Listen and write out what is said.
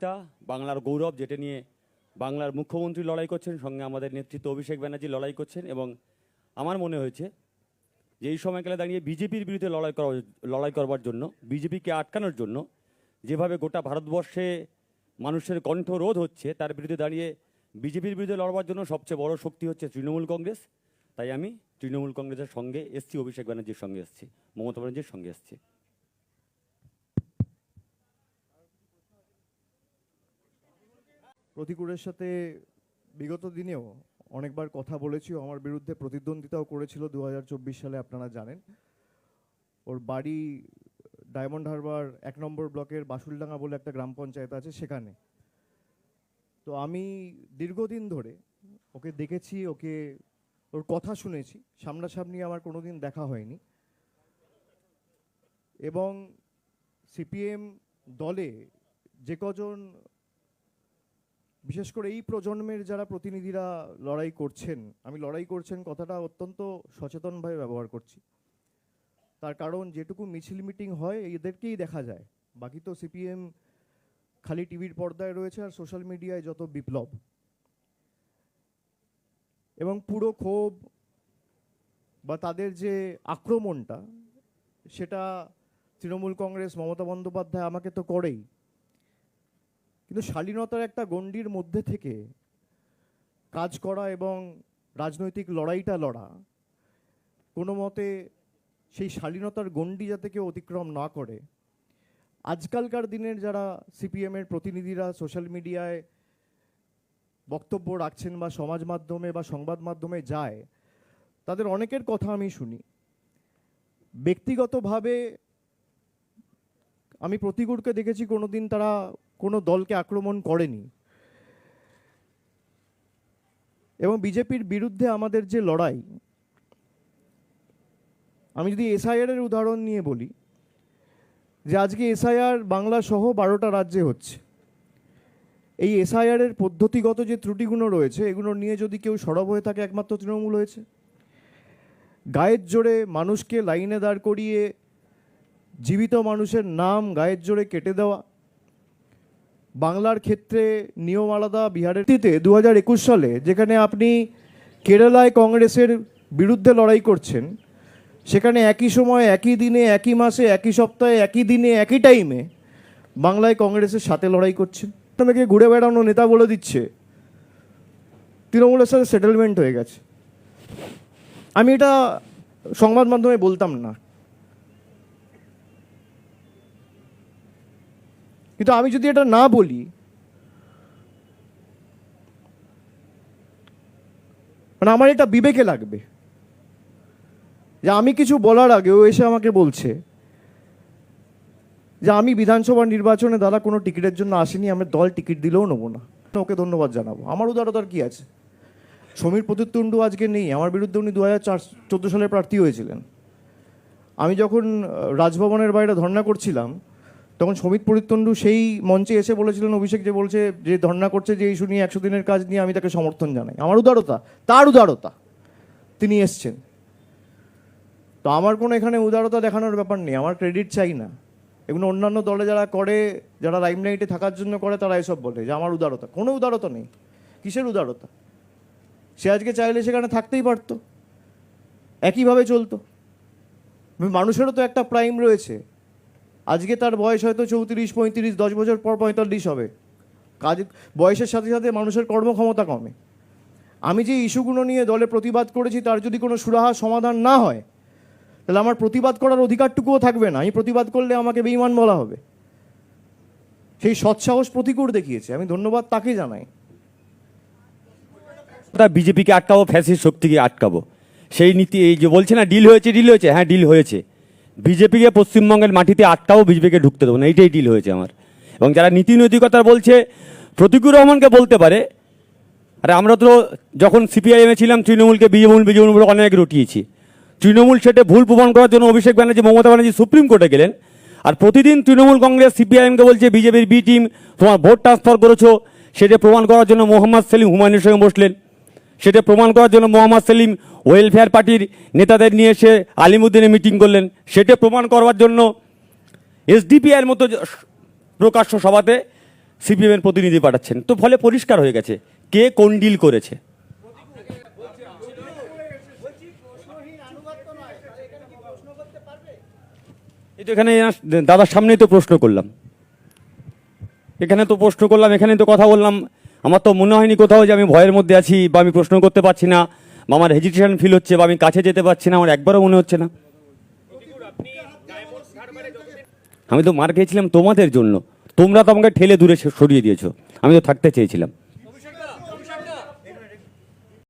প্রতিদ্বন্দ্বিতা, বাংলার গৌরব, যেটা নিয়ে বাংলার মুখ্যমন্ত্রী লড়াই করছেন, সঙ্গে আমাদের নেতৃত্ব অভিষেক ব্যানার্জি লড়াই করছেন। এবং আমার মনে হয়েছে যে এই সময়কালে দাঁড়িয়ে বিজেপির বিরুদ্ধে লড়াই করবার জন্য, বিজেপিকে আটকানোর জন্য, যেভাবে গোটা ভারতবর্ষে মানুষের কণ্ঠরোধ হচ্ছে, তার বিরুদ্ধে দাঁড়িয়ে বিজেপির বিরুদ্ধে লড়বার জন্য সবচেয়ে বড় শক্তি হচ্ছে তৃণমূল কংগ্রেস। তাই আমি তৃণমূল কংগ্রেসের সঙ্গে এসছি, অভিষেক ব্যানার্জির সঙ্গে এসছি, মমতা ব্যানার্জির সঙ্গে এসছি। প্রতিকূলের সাথে বিগত দিনেও অনেকবার কথা বলেছি, আমার বিরুদ্ধে প্রতিদ্বন্দ্বিতাও করেছিল 2024 সালে, আপনারা জানেন। ওর বাড়ি ডায়মন্ড হারবার 1 নম্বর ব্লকের বাসুলডাঙ্গা বলে একটা গ্রাম পঞ্চায়েত আছে, সেখানে। তো আমি দীর্ঘদিন ধরে ওকে দেখেছি, ওর কথা শুনেছি, সামনাসামনি আমার কোনোদিন দেখা হয়নি। এবং সিপিএম দলে যে কজন, বিশেষ করে এই প্রজন্মের যারা প্রতিনিধিরা লড়াই করছেন, আমি লড়াই করছেন কথাটা অত্যন্ত সচেতনভাবে ব্যবহার করছি। তার কারণ যেটুকু মিছিল মিটিং হয় এদেরকেই দেখা যায়, বাকি তো সিপিএম খালি টিভির পর্দায় রয়েছে আর সোশ্যাল মিডিয়ায় যত বিপ্লব। এবং পুরো ক্ষোভ বা তাদের যে আক্রমণটা, সেটা তৃণমূল কংগ্রেস, মমতা বন্দ্যোপাধ্যায় আমাকে তো করেই, কিন্তু শালীনতার একটা গণ্ডির মধ্যে থেকে কাজ করা এবং রাজনৈতিক লড়াইটা লড়া, কোনো মতে সেই শালীনতার গণ্ডি যাতে কেউ অতিক্রম না করে। আজকালকার দিনের যারা সিপিএমের প্রতিনিধিরা সোশ্যাল মিডিয়ায় বক্তব্য রাখছেন বা সমাজ মাধ্যমে বা সংবাদ মাধ্যমে যায়, তাদের অনেকের কথা আমি শুনি। ব্যক্তিগতভাবে আমি প্রতিকূলকে দেখেছি কোনোদিন তারা কোনো দলকে আক্রমণ করেনি। এবং বিজেপির বিরুদ্ধে আমাদের যে লড়াই, আমি যদি এসআইআর এর উদাহরণ নিয়ে বলি, যে আজকে এসআইআর বাংলা সহ 12টা রাজ্যে হচ্ছে। এই এসআইআর এর পদ্ধতিগত যে ত্রুটিগুলো রয়েছে, এগুলো নিয়ে যদি কেউ সরব হয়ে থাকে, একমাত্র তৃণমূল হয়েছে। গায়ের জোরে মানুষকে লাইনে দাঁড় করিয়ে জীবিত মানুষের নাম গায়ের জোরে কেটে দেওয়া, বাংলার ক্ষেত্রে নিয়ম আলাদা, বিহারের 2021 সালে যেখানে আপনি কেরালায় কংগ্রেসের বিরুদ্ধে লড়াই করছেন, সেখানে একই সময়, একই দিনে, একই মাসে, একই সপ্তাহে, একই দিনে, একই টাইমে বাংলায় কংগ্রেসের সাথে লড়াই করছেন। তোমাকে ঘুরে বেড়ানো নেতা বলে দিচ্ছে তৃণমূলের সাথে সেটেলমেন্ট হয়ে গেছে। আমি এটা সংবাদ মাধ্যমে বলতাম না, কিন্তু আমি যদি এটা না বলি, মানে আমার এটা বিবেকে লাগবে যে আমি কিছু বলার আগে ও এসে আমাকে বলছে যে আমি বিধানসভা নির্বাচনে দাদা কোনো টিকিটের জন্য আসিনি, আমি দল টিকিট দিলেও নেবো না। ওকে ধন্যবাদ জানাবো। আমার উদারতার কি আছে? সমীর প্রতিতুণ্ডু আজকে নেই, আমার বিরুদ্ধে উনি 2014 সালে প্রার্থী হয়েছিলেন। আমি যখন রাজভবনের বাইরে ধর্ণা করছিলাম, তখন সমীর প্রতিতুণ্ডু সেই মঞ্চে এসে বলেছিলেন, অভিষেক যে বলছে যে ধর্ণা করছে যে ইস্যু নিয়ে 100 দিনের কাজ নিয়ে, আমি তাকে সমর্থন জানাই। আমার উদারতা, তার উদারতা, তিনি এসছেন। তো আমার কোনো এখানে উদারতা দেখানোর ব্যাপার নেই, আমার ক্রেডিট চাই না। এগুলো অন্যান্য দলে যারা করে, যারা লাইমলাইটে থাকার জন্য করে, তারা এসব বলে যে আমার উদারতা। কোনো উদারতা নেই। কিসের উদারতা? সে আজকে চাইলে সেখানে থাকতেই পারতো, একইভাবে চলতো। মানুষেরও তো একটা প্রাইম রয়েছে। আজকে তার বয়স হয়তো 34, 35, 10 বছর পর 45 হবে। কাজ বয়সের সাথে সাথে মানুষের কর্মক্ষমতা কমে। আমি যে ইস্যুগুলো নিয়ে দলে প্রতিবাদ করেছি, তার যদি কোনো সুরাহা সমাধান না হয়, তাহলে আমার প্রতিবাদ করার অধিকারটুকুও থাকবে না। আমি প্রতিবাদ করলে আমাকে বেঈমান বলা হবে। সেই সৎসাহস প্রতিকূল দেখিয়েছে, আমি ধন্যবাদ তাকে জানাই। বিজেপিকে আটকাবো, ফ্যাসিস্ট শক্তিকে আটকাবো, সেই নীতি। এই যে বলছে না ডিল হয়েছে, হ্যাঁ ডিল হয়েছে। বিজেপিকে পশ্চিমবঙ্গের মাটিতে আটকাবো, বিজেপিকে ঢুকতে দেবো না, এইটাই ডিল হয়েছে আমার। এবং যারা নীতি নৈতিকতা বলছে, প্রতিকুর রহমানকে বলতে পারে, আরে আমরা তো যখন সিপিআইএমে ছিলাম, তৃণমূলকে বিজেপি বলে অনেক রটিয়েছি। তৃণমূল সেটা ভুল প্রমাণ করার জন্য অভিষেক ব্যানার্জি, মমতা ব্যানার্জি সুপ্রিম কোর্টে গেলেন। আর প্রতিদিন তৃণমূল কংগ্রেস সিপিআইএমকে বলছে বিজেপির বি টিম, তোমার ভোট ট্রান্সফার করেছো। সেটা প্রমাণ করার জন্য মোহাম্মদ সেলিম হুমায়ুনের সঙ্গে বসলেন। সেটা প্রমাণ করার জন্য মোহাম্মদ সেলিম ওয়েলফেয়ার পার্টির নেতাদের নিয়ে এসে আলিমুদ্দিনে মিটিং করলেন। সেটা প্রমাণ করবার জন্য এসডিপিআইয়ের মতো প্রকাশ্য সভাতে সিপিএম এর প্রতিনিধি পাঠাচ্ছেন, তো ফলে পরিষ্কার হয়ে গেছে কে কোন ডিল করেছে। এই তো এখানে দাদার সামনেই তো প্রশ্ন করলাম, এখানে তো কথা বললাম। আমার তো মনে হয়নি কোথাও যে আমি ভয়ের মধ্যে আছি বা আমি প্রশ্ন করতে পারছি না বা আমার হেজিটেশন ফিল হচ্ছে বা আমি কাছে যেতে পারছি না, আমার একবারও মনে হচ্ছে না। আমি তো মার খেয়েছিলাম তোমাদের জন্য, তোমরা তো আমাকে ঠেলে দূরে সরিয়ে দিয়েছো, আমি তো থাকতে চেয়েছিলাম।